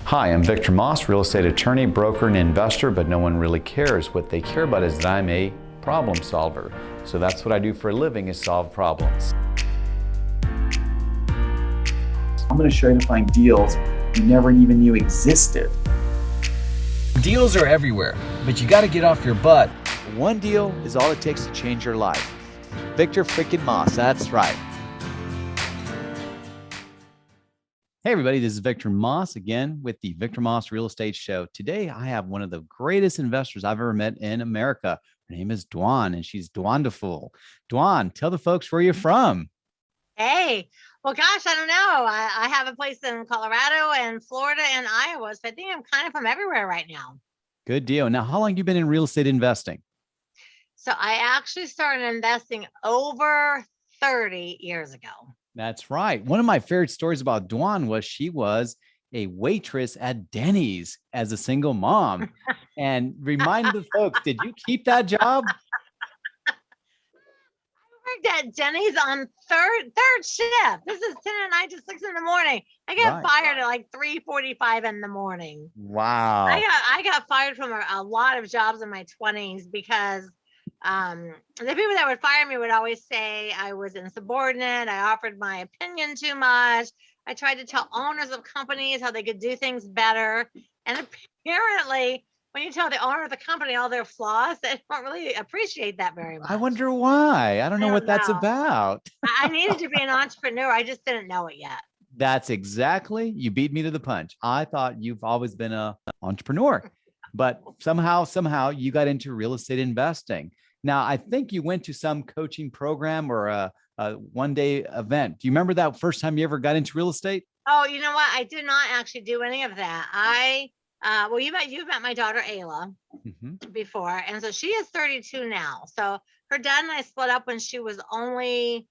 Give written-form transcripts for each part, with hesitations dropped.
Hi, I'm Victor Maas, real estate attorney, broker, and investor, but no one really cares. What they care about is that I'm a problem solver. So that's what I do for a living, is solve problems. I'm going to show you to find deals you never even knew existed. Deals are everywhere, but you got to get off your butt. One deal is all it takes to change your life. Victor freaking Maas, that's right. Hey everybody, this is Victor Maas again with the Victor Maas Real Estate Show. Today I have one of the greatest investors I've ever met in America. Her name is Dwan, and she's Dwanderful. Dwan, tell the folks where you're from. Hey, well, gosh, I don't know. I have a place in Colorado and Florida and Iowa, so I think I'm kind of from everywhere right now. Good deal. Now, how long have you been in real estate investing? So I actually started investing over 30 years ago. That's right. One of my favorite stories about Dwan was she was a waitress at Denny's as a single mom. And remind the folks, did you keep that job? I worked at Denny's on third shift. This is 10 at night to 6 in the morning. I got fired at like 3:45 in the morning. Wow. I got fired from a lot of jobs in my 20s because the people that would fire me would always say I was insubordinate. I offered my opinion too much. I tried to tell owners of companies how they could do things better. And apparently, when you tell the owner of the company all their flaws, they don't really appreciate that very much. I wonder why. I don't know what that's about. I needed to be an entrepreneur. I just didn't know it yet. That's exactly, you beat me to the punch. I thought you've always been an entrepreneur, but somehow you got into real estate investing. Now, I think you went to some coaching program or a one-day event. Do you remember that first time you ever got into real estate? Oh, you know what? I did not actually do any of that. Well, you've met my daughter Ayla before, and so she is 32 now. So her dad and I split up when she was only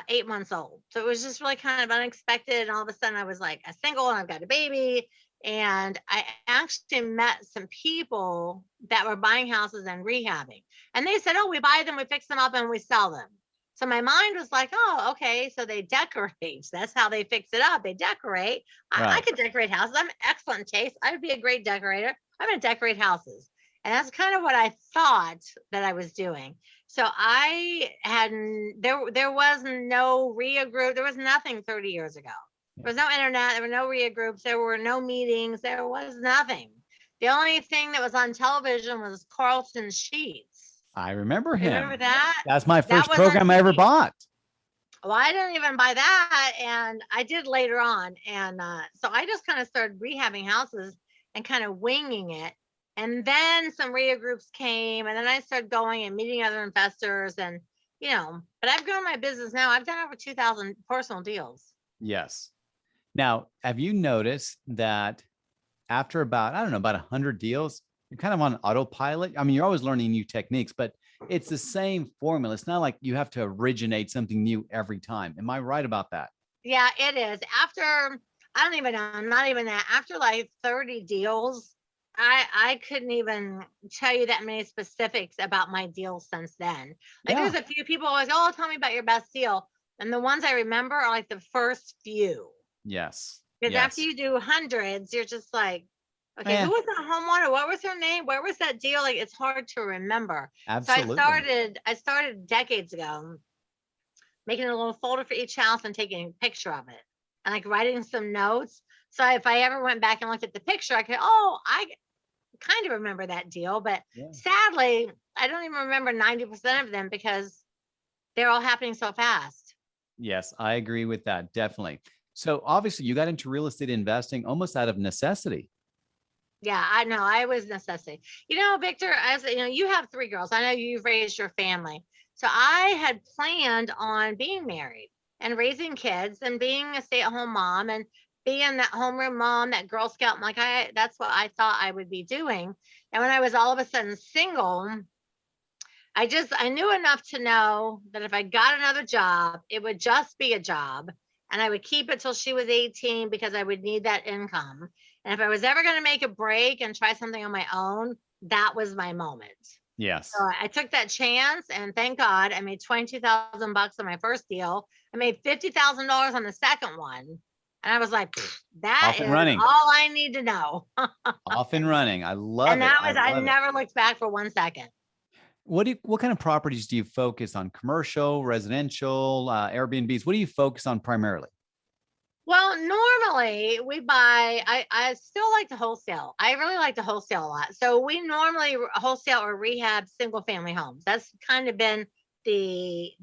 8 months old. So it was just really kind of unexpected. And all of a sudden, I was like a single, and I've got a baby. And I actually met some people that were buying houses and rehabbing. And they said, oh, we buy them, we fix them up, and we sell them. So my mind was like, oh, okay. So they decorate. That's how they fix it up. They decorate. I could decorate houses. I'm excellent taste. I would be a great decorator. I'm going to decorate houses. And that's kind of what I thought that I was doing. So there was no RIA group. There was nothing 30 years ago. There was no internet. There were no RIA groups. There were no meetings. There was nothing. The only thing that was on television was Carlton Sheets. I remember him. Remember that? That's my first program I ever bought. Well, I didn't even buy that, and I did later on. And so I just kind of started rehabbing houses and kind of winging it. And then some RIA groups came, and then I started going and meeting other investors, and but I've grown my business now. I've done over 2,000 personal deals. Yes. Now, have you noticed that after about 100 deals, you're kind of on autopilot? I mean, you're always learning new techniques, but it's the same formula. It's not like you have to originate something new every time. Am I right about that? Yeah, it is. I don't even know, not even that. After like 30 deals, I couldn't even tell you that many specifics about my deals since then. Like there's a few people always, oh, tell me about your best deal. And the ones I remember are like the first few. Yes. Because after you do hundreds, you're just like, okay, who was that homeowner? What was her name? Where was that deal? Like, it's hard to remember. Absolutely. So I started decades ago making a little folder for each house and taking a picture of it and like writing some notes. So if I ever went back and looked at the picture, I could, I kind of remember that deal. But sadly, I don't even remember 90% of them because they're all happening so fast. Yes, I agree with that. Definitely. So obviously you got into real estate investing almost out of necessity. Yeah, I know. I was necessity. Victor, as you have 3 girls. I know you've raised your family. So I had planned on being married and raising kids and being a stay-at-home mom and being that homeroom mom, that Girl Scout. That's what I thought I would be doing. And when I was all of a sudden single, I knew enough to know that if I got another job, it would just be a job. And I would keep it till she was 18 because I would need that income. And if I was ever going to make a break and try something on my own, that was my moment. Yes. So I took that chance, and thank God I made $22,000 on my first deal. I made $50,000 on the second one. And I was like, that Off is and running. all I need to know. Off and running. I love And it. that was, I love it. never looked back for 1 second. What kind of properties do you focus on? Commercial, residential, Airbnbs? What do you focus on primarily? Well, normally we buy, I still like to wholesale. I really like to wholesale a lot. So we normally wholesale or rehab single family homes. That's kind of been the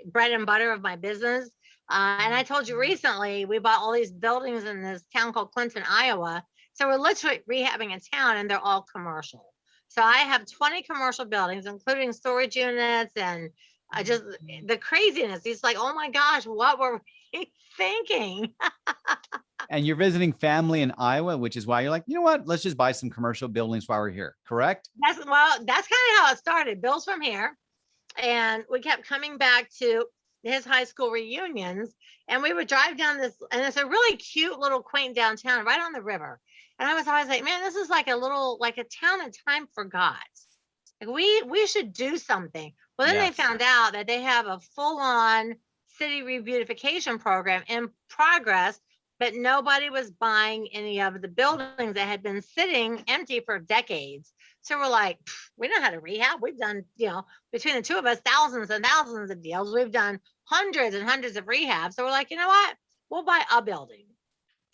bread and butter of my business. And I told you recently, we bought all these buildings in this town called Clinton, Iowa. So we're literally rehabbing a town and they're all commercial. So I have 20 commercial buildings, including storage units and just the craziness. It's like, oh my gosh, what were we thinking? And you're visiting family in Iowa, which is why you're like, you know what? Let's just buy some commercial buildings while we're here. Correct? That's kind of how it started. Bill's from here. And we kept coming back to his high school reunions. And we would drive down this, and it's a really cute little quaint downtown right on the river. And I was always like, man, this is like a little, like a town that time forgot. Like we should do something. Well, then they found out that they have a full-on city rebeautification program in progress, but nobody was buying any of the buildings that had been sitting empty for decades. So we're like, we know how to rehab. We've done, between the two of us, thousands and thousands of deals. We've done hundreds and hundreds of rehabs. So we're like, you know what? We'll buy a building.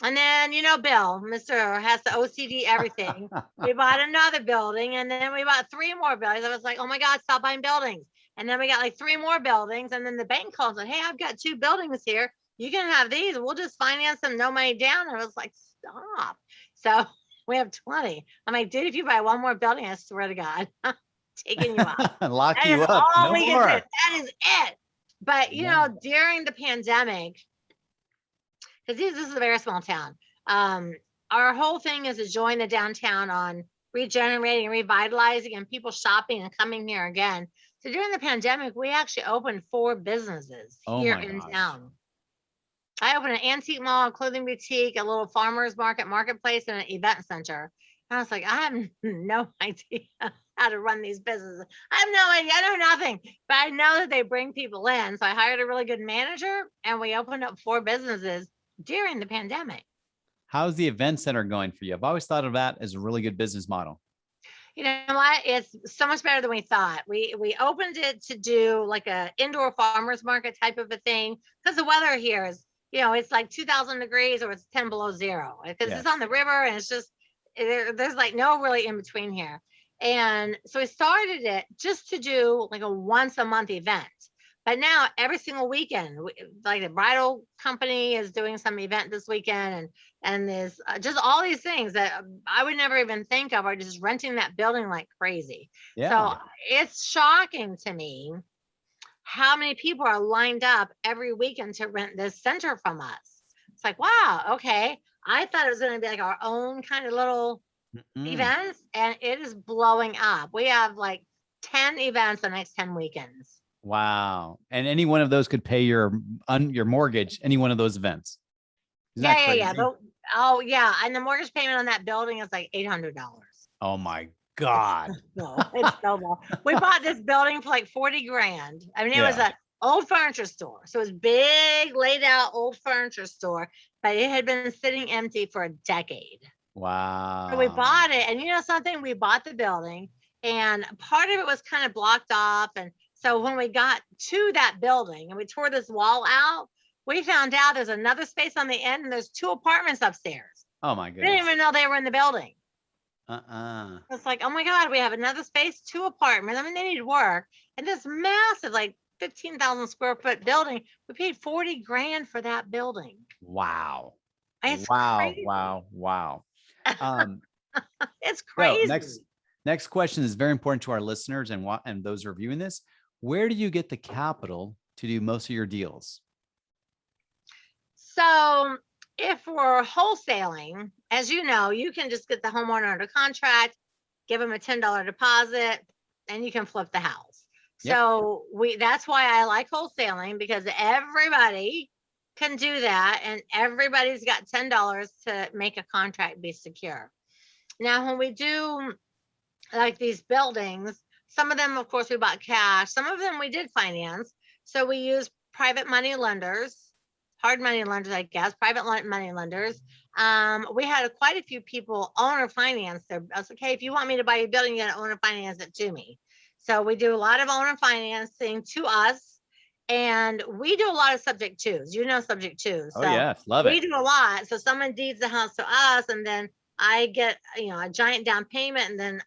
And then, Bill, Mr. has to OCD everything. We bought another building, and then we bought 3 more buildings. I was like, oh my God, stop buying buildings. And then we got like 3 more buildings. And then the bank calls and, hey, I've got 2 buildings here. You can have these. We'll just finance them, no money down. And I was like, stop. So we have 20. I'm like, dude, if you buy 1 more building, I swear to God, I'm taking you out. Lock That you is up. all No we can more. do. That is it. But, during the pandemic, because this is a very small town, our whole thing is to join the downtown on regenerating, revitalizing, and people shopping and coming here again. So during the pandemic, we actually opened 4 businesses here in town. I opened an antique mall, a clothing boutique, a little farmer's marketplace, and an event center. And I was like, I have no idea how to run these businesses. I have no idea. I know nothing, but I know that they bring people in. So I hired a really good manager, and we opened up 4 businesses during the pandemic. How's the event center going for you? I've always thought of that as a really good business model. You know what? It's so much better than we thought. We opened it to do like a indoor farmers market type of a thing, because the weather here is, it's like 2,000 degrees or it's 10 below zero, because it's on the river, and it's just, there's like no really in between here. And so we started it just to do like a once a month event. But now every single weekend, like the bridal company is doing some event this weekend, and there's just all these things that I would never even think of, are just renting that building like crazy. So it's shocking to me how many people are lined up every weekend to rent this center from us. It's like, wow, okay. I thought it was going to be like our own kind of little events, and it is blowing up. We have like 10 events the next 10 weekends. Wow. And any one of those could pay your mortgage, any one of those events. Isn't that crazy? Yeah. And the mortgage payment on that building is like $800. Oh my God. It's so low. We bought this building for like 40 grand. I mean, it was an old furniture store. So it was big, laid out old furniture store, but it had been sitting empty for a decade. Wow. So we bought it, and something, we bought the building, and part of it was kind of blocked off. And so when we got to that building and we tore this wall out, we found out there's another space on the end, and there's 2 apartments upstairs. Oh my We goodness. didn't even know they were in the building. It's like, oh my God, we have another space, 2 apartments. I mean, they need work. And this massive, like 15,000 square foot building, we paid 40 grand for that building. Wow. It's crazy. Wow. It's crazy. So next question is very important to our listeners and those reviewing this. Where do you get the capital to do most of your deals? So if we're wholesaling, as you know, you can just get the homeowner under contract, give them a $10 deposit, and you can flip the house. Yep. So that's why I like wholesaling, because everybody can do that, and everybody's got $10 to make a contract be secure. Now, when we do like these buildings, some of them, of course, we bought cash. Some of them we did finance. So we use private money lenders hard money lenders, I guess, private money lenders. We had quite a few people owner finance their. I was like, hey, if you want me to buy your building, you got to owner finance it to me. So we do a lot of owner financing to us, and we do a lot of subject twos. You know, subject twos. Oh So yes, love we it. do a lot. So someone deeds the house to us, and then I get, a giant down payment, and then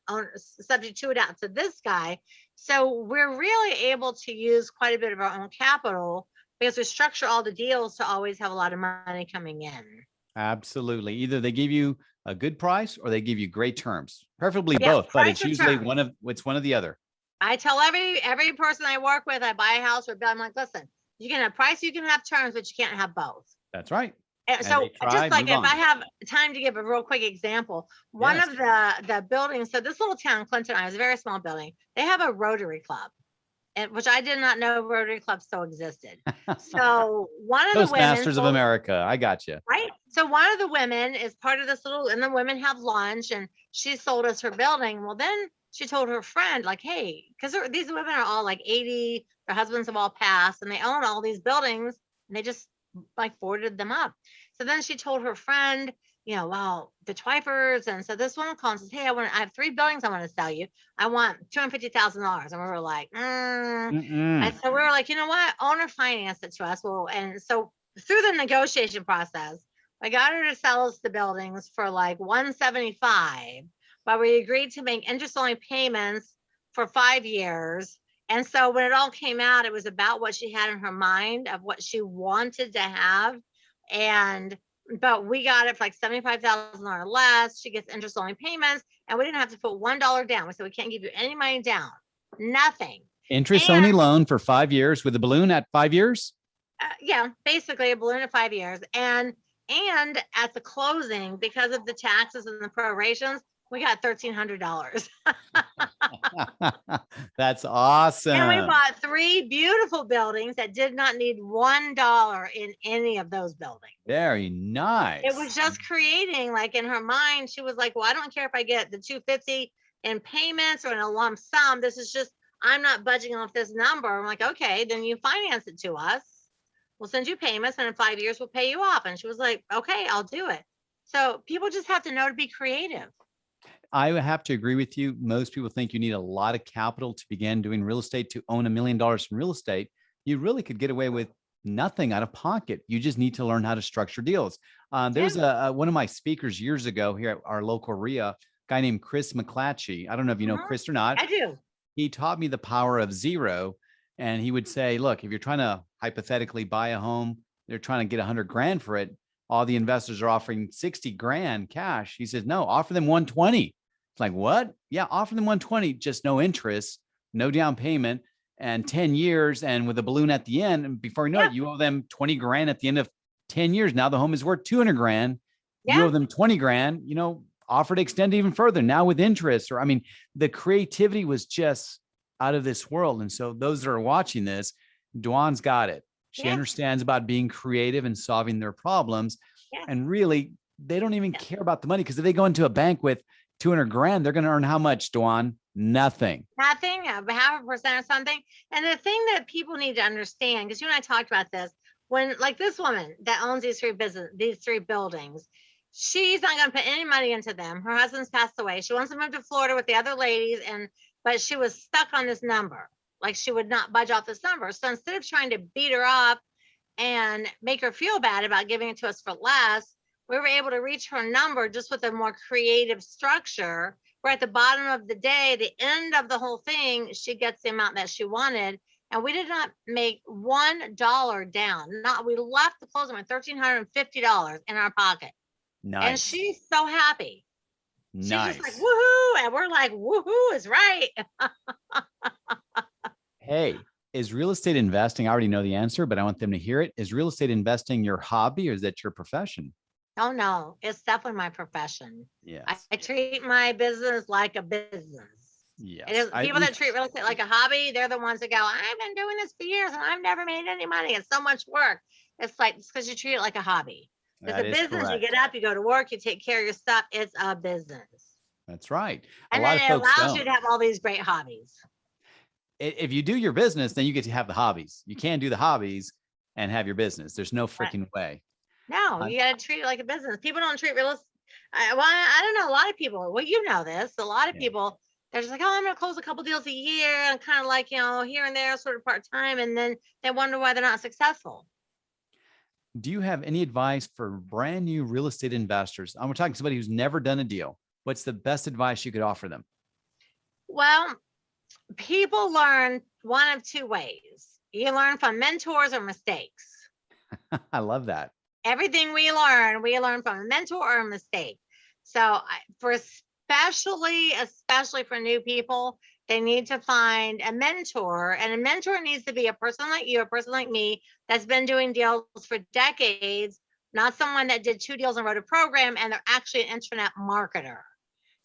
subject to it out to this guy. So we're really able to use quite a bit of our own capital because we structure all the deals to always have a lot of money coming in. Absolutely. Either they give you a good price or they give you great terms, preferably Yeah, both, but price it's or usually terms. one of the other. I tell every person I work with, I buy a house or build, I'm like, listen, you can have price, you can have terms, but you can't have both. That's right. And And so they try, just like move if I on. have time to give a real quick example, one Yes. of the buildings, so this little town, Clinton, is a very small building. They have a Rotary Club, and which I did not know Rotary Club still existed. So one of the women Toastmasters of America. I got you. right? So one of the women is part of this little, and the women have lunch, and she sold us her building. Well, then she told her friend, like, hey, because these women are all like 80, their husbands have all passed, and they own all these buildings, and they just like forwarded them up. So then she told her friend, well, the Twyfords. And so this woman calls and says, hey, I have 3 buildings I want to sell you. I want $250,000. And we were like, And so we were like, you know what? Owner finance it to us. Well, and so through the negotiation process, I got her to sell us the buildings for like 175, but we agreed to make interest only payments for 5 years. And so when it all came out, it was about what she had in her mind of what she wanted to have. But we got it for like $75,000 less. She gets interest only payments, and we didn't have to put $1 down. We said, we can't give you any money down, nothing. Interest only loan for 5 years with a balloon at 5 years. Yeah, basically a balloon of 5 years. And at the closing, because of the taxes and the prorations, we got $1,300. That's awesome. And we bought 3 beautiful buildings that did not need $1 in any of those buildings. Very nice. It was just creating, like in her mind, she was like, well, I don't care if I get the 250 in payments or in a lump sum. This is just, I'm not budging off this number. I'm like, okay, then you finance it to us. We'll send you payments, and in 5 years we'll pay you off. And she was like, okay, I'll do it. So people just have to know to be creative. I would have to agree with you. Most people think you need a lot of capital to begin doing real estate. To own $1 million in real estate, you really could get away with nothing out of pocket. You just need to learn how to structure deals. There was one of my speakers years ago here at our local RIA, a guy named Chris McClatchy. I don't know if you know Chris or not. I do. He taught me the power of zero. And he would say, look, if you're trying to hypothetically buy a home, they're trying to get 100 grand for it. All the investors are offering 60 grand cash. He says, no, offer them 120. It's like, what? Yeah, offer them 120, just no interest, no down payment, and 10 years. And with a balloon at the end, and before you know it, you owe them 20 grand at the end of 10 years. Now the home is worth 200 grand. You owe them 20 grand, offer to extend even further now with interest. Or, the creativity was just out of this world. And so those that are watching this, Dwan's got it. She understands about being creative and solving their problems. And really, they don't even care about the money, because if they go into a bank with 200 grand, they're going to earn how much, Dwan? Nothing. Nothing, 0.5% or something. And the thing that people need to understand, because you and I talked about this, when like this woman that owns these 3 buildings, she's not going to put any money into them. Her husband's passed away. She wants to move to Florida with the other ladies, but she was stuck on this number. Like she would not budge off this number. So instead of trying to beat her up and make her feel bad about giving it to us for less, we were able to reach her number just with a more creative structure, where at the bottom of the day, the end of the whole thing, she gets the amount that she wanted. And we did not make $1 down. We left the closing with $1,350 in our pocket. Nice. And she's so happy. Nice. She's just like, woohoo. And we're like, woohoo is right. Hey, is real estate investing? I already know the answer, but I want them to hear it. Is real estate investing your hobby, or is that your profession? Oh, no, it's definitely my profession. Yes. I treat my business like a business. Yes. It is, people that treat real estate like a hobby, they're the ones that go, I've been doing this for years and I've never made any money. It's so much work. It's like, it's because you treat it like a hobby. It's a business. Correct. You get up, you go to work, you take care of your stuff. It's a business. That's right. And then it allows you to have all these great hobbies. If you do your business, then you get to have the hobbies. You can't do the hobbies and have your business. There's no Right. freaking way. No, I- you got to treat it like a business. People don't treat real estate. I don't know. A lot of people, well, you know this. A lot of Yeah. people, they're just like, oh, I'm going to close a couple deals a year and kind of like, here and there, sort of part time. And then they wonder why they're not successful. Do you have any advice for brand new real estate investors? I'm talking somebody who's never done a deal. What's the best advice you could offer them? Well, people learn one of two ways. You learn from mentors or mistakes. I love that. Everything we learn from a mentor or a mistake. So for especially for new people, they need to find a mentor, and a mentor needs to be a person like you, a person like me that's been doing deals for decades, not someone that did 2 deals and wrote a program and they're actually an internet marketer.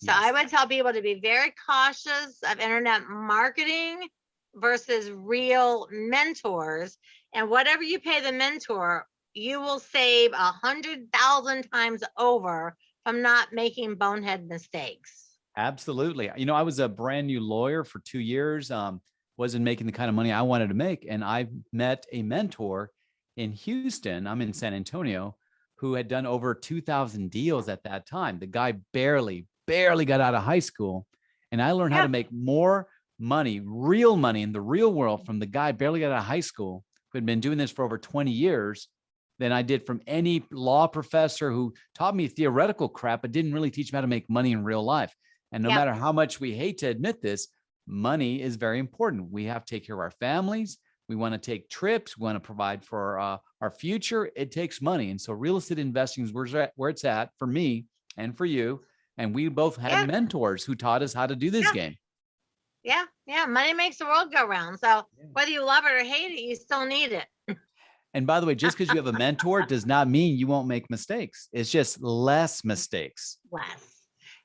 So I would tell people to be very cautious of internet marketing versus real mentors. And whatever you pay the mentor, you will save 100,000 times over from not making bonehead mistakes. Absolutely. I was a brand new lawyer for 2 years, wasn't making the kind of money I wanted to make. And I met a mentor in Houston. I'm in San Antonio, who had done over 2,000 deals at that time. The guy barely got out of high school. And I learned how to make more money, real money in the real world from the guy barely got out of high school who had been doing this for over 20 years than I did from any law professor who taught me theoretical crap, but didn't really teach me how to make money in real life. And no matter how much we hate to admit this, money is very important. We have to take care of our families. We want to take trips. We want to provide for our future. It takes money. And so real estate investing is where it's at for me and for you. And we both had mentors who taught us how to do this game. Yeah. Money makes the world go round. So whether you love it or hate it, you still need it. And by the way, just because you have a mentor does not mean you won't make mistakes. It's just less mistakes. Less.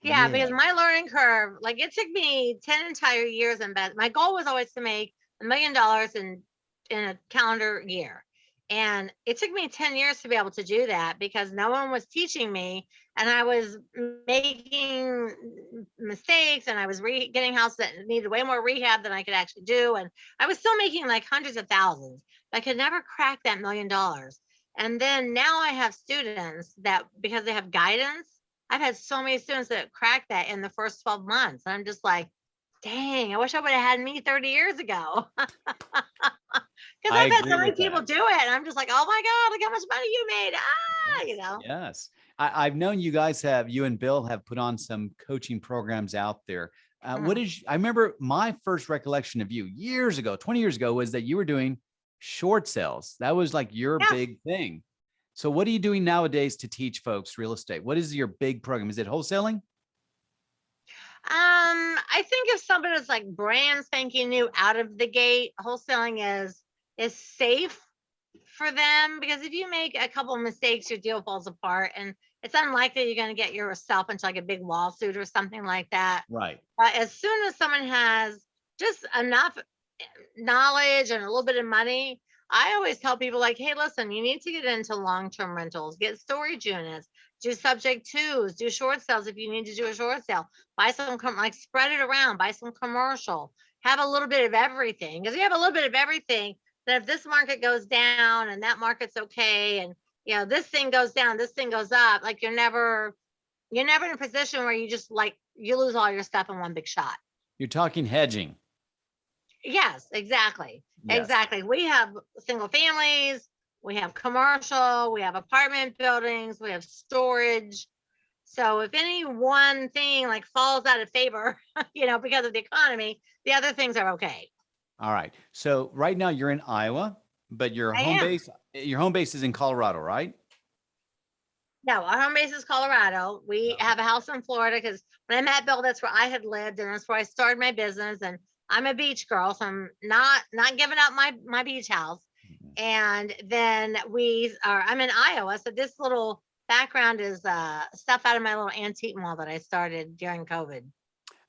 Yeah, because my learning curve, like it took me 10 entire years in bed. My goal was always to make $1 million in a calendar year. And it took me 10 years to be able to do that because no one was teaching me. And I was making mistakes, and I was getting houses that needed way more rehab than I could actually do. And I was still making like hundreds of thousands. I could never crack that $1 million. And then now I have students that, because they have guidance, I've had so many students that cracked that in the first 12 months. And I'm just like, dang, I wish I would have had me 30 years ago. Because I've had so many people do it. And I'm just like, oh my God, look how much money you made. Yes. I've known you and Bill have put on some coaching programs out there. I remember my first recollection of you years ago, 20 years ago, was that you were doing short sales. That was like your big thing. So what are you doing nowadays to teach folks real estate? What is your big program? Is it wholesaling? I think if somebody is like brand spanking new out of the gate, wholesaling is safe for them, because if you make a couple of mistakes, your deal falls apart, and it's unlikely you're going to get yourself into like a big lawsuit or something like that. Right. But as soon as someone has just enough knowledge and a little bit of money, I always tell people like, hey, listen, you need to get into long-term rentals, get storage units, do subject twos, do short sales if you need to do a short sale, buy some, spread it around, buy some commercial, have a little bit of everything. Because you have a little bit of everything, that if this market goes down and that market's okay, and this thing goes down, this thing goes up, like you're never in a position where you just you lose all your stuff in one big shot. You're talking hedging. Yes, exactly. Yes. Exactly. We have single families, we have commercial, we have apartment buildings, we have storage. So if any one thing falls out of favor, because of the economy, the other things are okay. All right. So right now you're in Iowa, but your home base is in Colorado, right? No, our home base is Colorado. We have a house in Florida because when I met Bill, that's where I had lived, and that's where I started my business. And I'm a beach girl, so I'm not giving up my beach house. And then I'm in Iowa. So this little background is stuff out of my little antique mall that I started during COVID.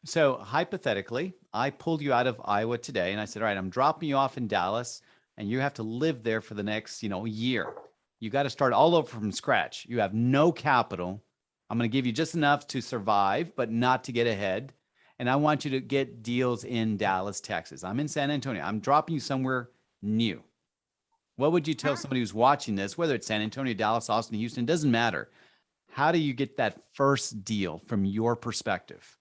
So hypothetically, I pulled you out of Iowa today and I said, all right, I'm dropping you off in Dallas and you have to live there for the next, year. You got to start all over from scratch. You have no capital. I'm going to give you just enough to survive, but not to get ahead. And I want you to get deals in Dallas, Texas. I'm in San Antonio. I'm dropping you somewhere new. What would you tell somebody who's watching this, whether it's San Antonio, Dallas, Austin, Houston, doesn't matter. How do you get that first deal from your perspective?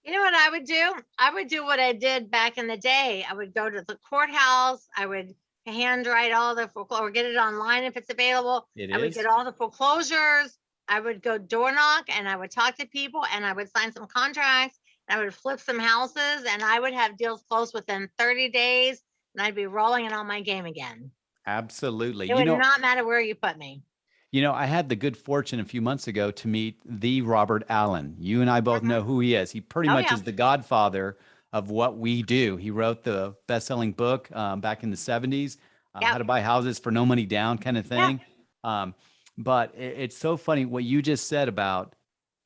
You know what I would do? I would do what I did back in the day. I would go to the courthouse. I would handwrite all the foreclosure, or get it online if it's available. I would get all the foreclosures. I would go door knock and I would talk to people and I would sign some contracts and I would flip some houses and I would have deals closed within 30 days and I'd be rolling in on my game again. Absolutely. It would not matter where you put me. You know, I had the good fortune a few months ago to meet the Robert Allen. You and I both know who he is. He pretty much is the godfather of what we do. He wrote the best-selling book back in the 70s, How to Buy Houses for No Money Down kind of thing. But it's so funny what you just said about,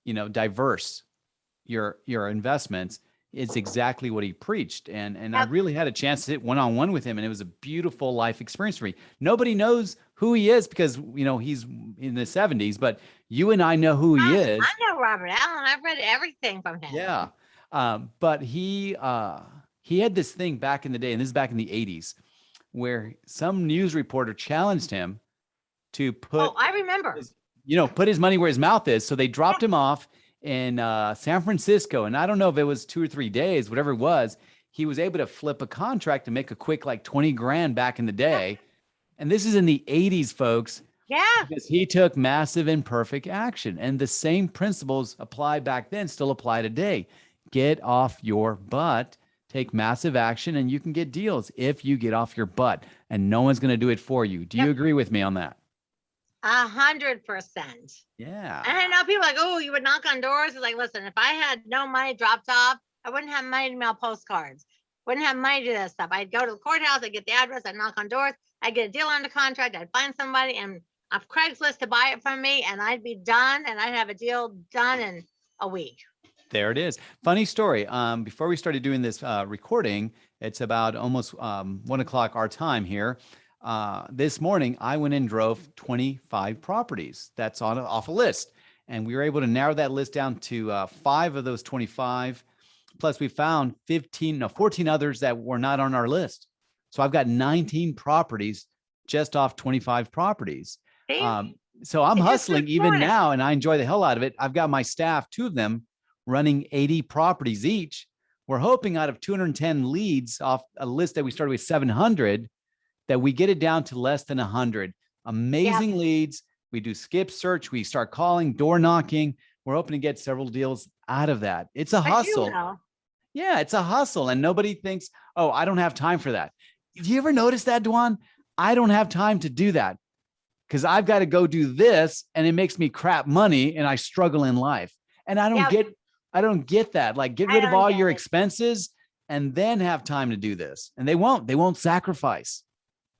you know, diverse your investments. It's exactly what he preached. And I really had a chance to sit one-on-one with him. And it was a beautiful life experience for me. Nobody knows who he is because, you know, he's in the 70s, but you and I know who he is. I know Robert Allen. I've read everything from him. Yeah. But he had this thing back in the day, and this is back in the 80s, where some news reporter challenged him to put, I remember, put his money where his mouth is. So they dropped him off in San Francisco. And I don't know if it was 2 or 3 days, whatever it was, he was able to flip a contract to make a quick, like 20 grand back in the day. And this is in the 80s, folks. Yeah. Because he took massive imperfect action. And the same principles apply back then still apply today. Get off your butt, take massive action, and you can get deals if you get off your butt. And no one's going to do it for you. Do you agree with me on that? 100%. Yeah. And I know people are like, oh, you would knock on doors. It's like, listen, if I had no money dropped off, I wouldn't have money to mail postcards. Wouldn't have money to do that stuff. I'd go to the courthouse, I'd get the address, I'd knock on doors, I'd get a deal under contract, I'd find somebody and off Craigslist to buy it from me, and I'd be done, and I'd have a deal done in a week. There it is. Funny story. Before we started doing this recording, it's about almost 1 o'clock our time here. This morning, I went and drove 25 properties. That's off a list. And we were able to narrow that list down to 5 of those 25. Plus, we found 14 others that were not on our list. So I've got 19 properties just off 25 properties. So I'm hustling even now, and I enjoy the hell out of it. I've got my staff, 2 of them, running 80 properties each. We're hoping out of 210 leads off a list that we started with 700, that we get it down to less than 100. Amazing leads. We do skip search. We start calling, door knocking. We're hoping to get several deals out of that. It's a hustle. Yeah, it's a hustle. And nobody thinks, oh, I don't have time for that. Do you ever notice that, Dwan? I don't have time to do that because I've got to go do this and it makes me crap money and I struggle in life. And I don't get that. Like, get rid of all your expenses and then have time to do this. And they won't sacrifice.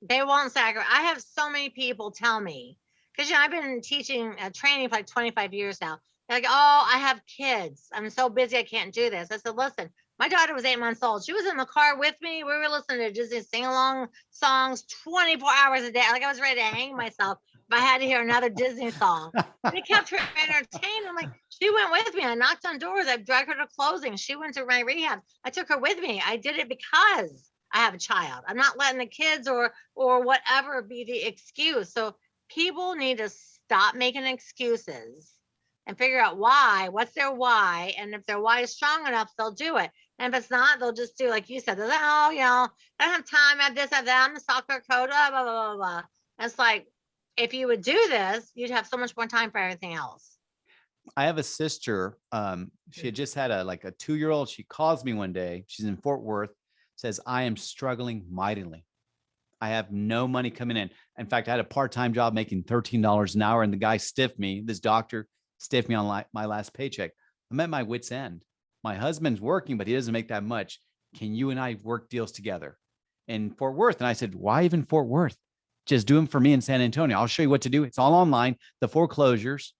They won't sacrifice. I have so many people tell me, because I've been teaching training for like 25 years now. They're like, oh, I have kids. I'm so busy. I can't do this. I said, listen, my daughter was 8 months old. She was in the car with me. We were listening to Disney sing-along songs 24 hours a day. Like, I was ready to hang myself if I had to hear another Disney song. They kept her entertained. I'm like, she went with me. I knocked on doors. I dragged her to closing. She went to my rehab. I took her with me. I did it because I have a child. I'm not letting the kids or whatever be the excuse. So people need to stop making excuses and figure out what's their why. And if their why is strong enough, they'll do it. And if it's not, they'll just do, like you said, they're like, oh, I don't have time. I have this, I have that. I'm a soccer coach, blah, blah, blah, blah. And it's like, if you would do this, you'd have so much more time for everything else. I have a sister. She had just had a 2-year-old. She calls me one day. She's in Fort Worth, says, I am struggling mightily. I have no money coming in. In fact, I had a part-time job making $13 an hour, and the guy stiffed me. This doctor stiffed me on my last paycheck. I'm at my wit's end. My husband's working, but he doesn't make that much. Can you and I work deals together in Fort Worth? And I said, why even Fort Worth? Just do them for me in San Antonio. I'll show you what to do. It's all online. The foreclosures,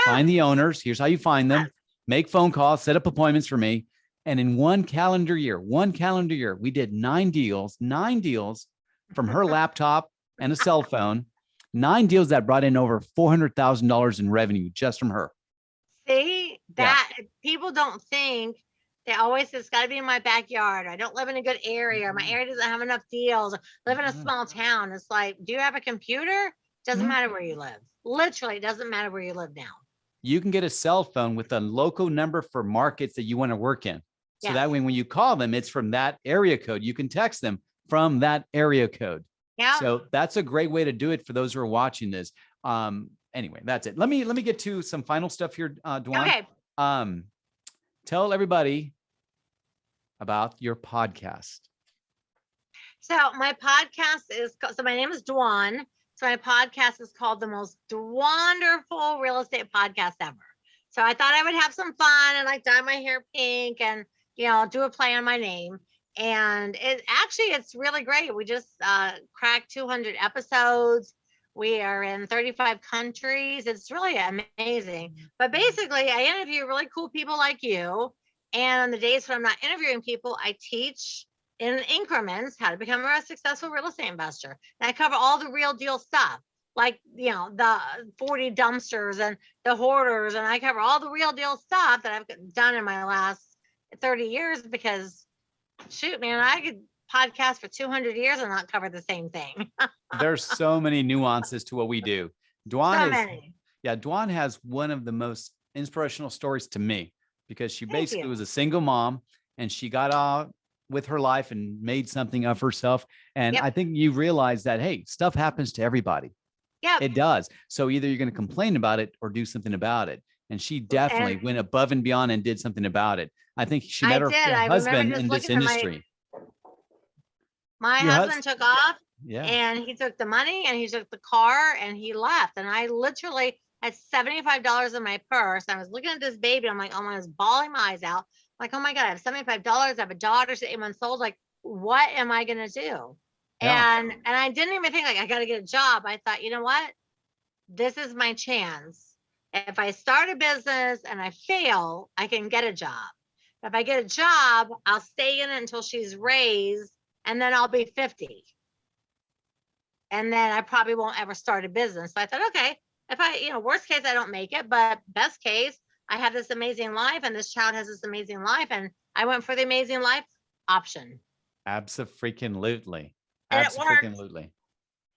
find the owners. Here's how you find them. Make phone calls, set up appointments for me. And in one calendar year, we did 9 deals from her laptop and a cell phone, 9 deals that brought in over $400,000 in revenue just from her. See, that people don't think They always say it's got to be in my backyard. I don't live in a good area. My area doesn't have enough deals. I live in a small town. It's like, do you have a computer? Doesn't matter where you live. Literally, it doesn't matter where you live now. You can get a cell phone with a local number for markets that you want to work in. So Yes. that way, when you call them, it's from that area code. You can text them from that area code. Yeah. So that's a great way to do it for those who are watching this. Anyway, that's it. Let me get to some final stuff here, Dwan. Okay. Tell everybody about your podcast. So my podcast is, so my name is Dwan. So my podcast is called The Most Dwanderful Real Estate Podcast Ever. So I thought I would have some fun and like dye my hair pink and, do a play on my name. And it's really great. We just cracked 200 episodes. We are in 35 countries. It's really amazing. But basically, I interview really cool people like you. And on the days when I'm not interviewing people, I teach in increments how to become a successful real estate investor. And I cover all the real deal stuff, like, the 40 dumpsters and the hoarders. And I cover all the real deal stuff that I've done in my last 30 years because, shoot, man, I could podcast for 200 years and not cover the same thing. There's so many nuances to what we do. Dwan has one of the most inspirational stories to me because she basically was a single mom and she got out with her life and made something of herself. And I think you realize that, hey, stuff happens to everybody. Yeah, it does. So either you're going to complain about it or do something about it. And she definitely went above and beyond and did something about it. I think she met her husband in this industry. My husband took off Yeah. and he took the money and he took the car and he left. And I literally had $75 in my purse. I was looking at this baby. I'm like, oh my, I was bawling my eyes out. Like, oh my God, I have $75. I have a daughter, she's 8 months old. Like, what am I going to do? Yeah. And I didn't even think like, I got to get a job. I thought, you know what? This is my chance. If I start a business and I fail, I can get a job. If I get a job, I'll stay in it until she's raised and then I'll be 50. And then I probably won't ever start a business. So I thought, okay, if I, worst case, I don't make it, but best case, I have this amazing life and this child has this amazing life. And I went for the amazing life option. Abso-freaking-lutely. And Abso-freaking-lutely.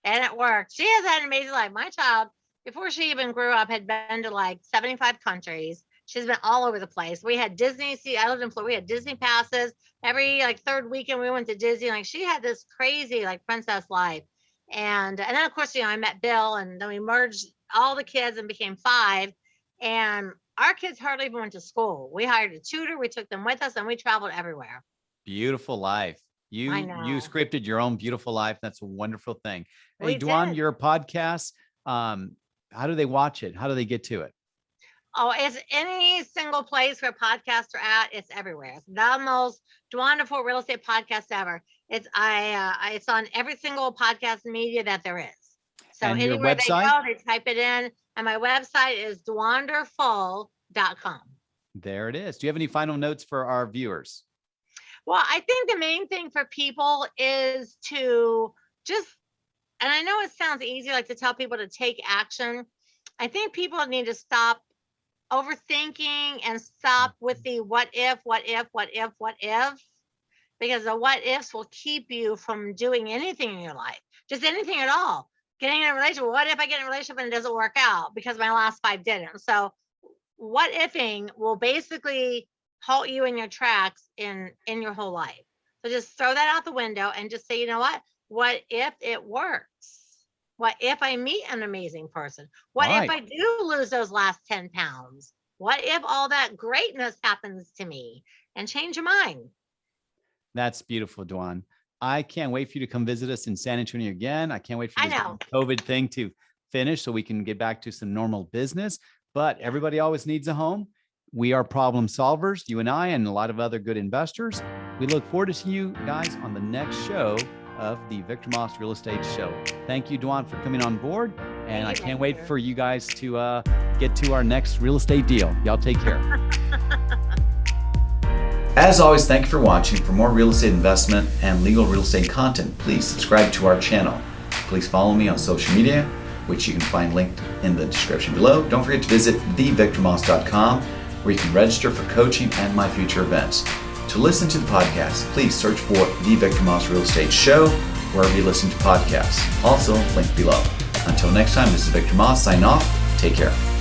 And it worked. She has had an amazing life. My child, before she even grew up, had been to like 75 countries. She's been all over the place. We had Disney. I lived in Florida. We had Disney passes. Every like third weekend we went to Disney. Like she had this crazy like princess life. And then of course, I met Bill and then we merged all the kids and became 5. And our kids hardly even went to school. We hired a tutor. We took them with us and we traveled everywhere. Beautiful life. You scripted your own beautiful life. That's a wonderful thing. Hey, Dwan, your podcast, how do they watch it? How do they get to it? Oh, it's any single place where podcasts are at. It's everywhere. It's the most wonderful real estate podcast ever. It's on every single podcast media that there is. So and anywhere they go, they type it in. And my website is dwanderful.com. There it is. Do you have any final notes for our viewers? Well, I think the main thing for people is to just, and I know it sounds easy, like to tell people to take action. I think people need to stop overthinking and stop with the what if, because the what ifs will keep you from doing anything in your life, just anything at all. Getting in a relationship, what if I get in a relationship and it doesn't work out because my last 5 didn't? So what ifing will basically halt you in your tracks in your whole life. So just throw that out the window and just say, you know what if it works? What if I meet an amazing person? What if I do lose those last 10 pounds? What if all that greatness happens to me? And change your mind. That's beautiful, Dwan. I can't wait for you to come visit us in San Antonio again. I can't wait for this COVID thing to finish so we can get back to some normal business. But everybody always needs a home. We are problem solvers, you and I, and a lot of other good investors. We look forward to seeing you guys on the next show of the Victor Maas Real Estate Show. Thank you, Dwan, for coming on board. And I can't wait for you guys to get to our next real estate deal. Y'all take care. As always, thank you for watching. For more real estate investment and legal real estate content, please subscribe to our channel. Please follow me on social media, which you can find linked in the description below. Don't forget to visit thevictormaas.com where you can register for coaching and my future events. To listen to the podcast, please search for The Victor Maas Real Estate Show wherever you link to podcasts. Also, link below. Until next time, this is Victor Maas signing off. Take care.